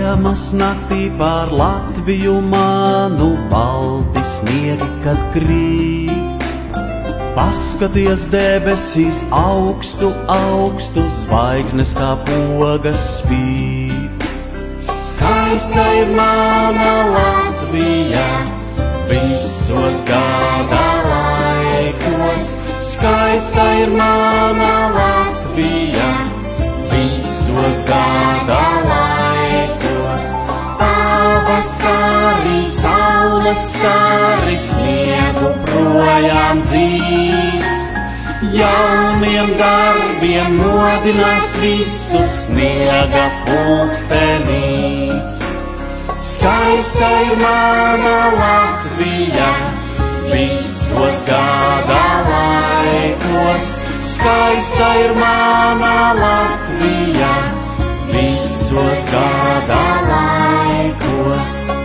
Ziemas naktī pār Latviju manu balti sniegi, kad krīt. Paskaties debesīs augstu, augstu, zvaigznes kā pogas spīd. Skaista ir mana Latvija visos gada laikos. Skaista ir mana Latvija visos gada laikos. Pavasarī saules skari sniegu projām dzīst. Jauniem darbiem modinās visus sniega pulkstenīts. Skaista ir mana Latvija visos gada laikos. Skaista ir mana Latvija visos gada laikos.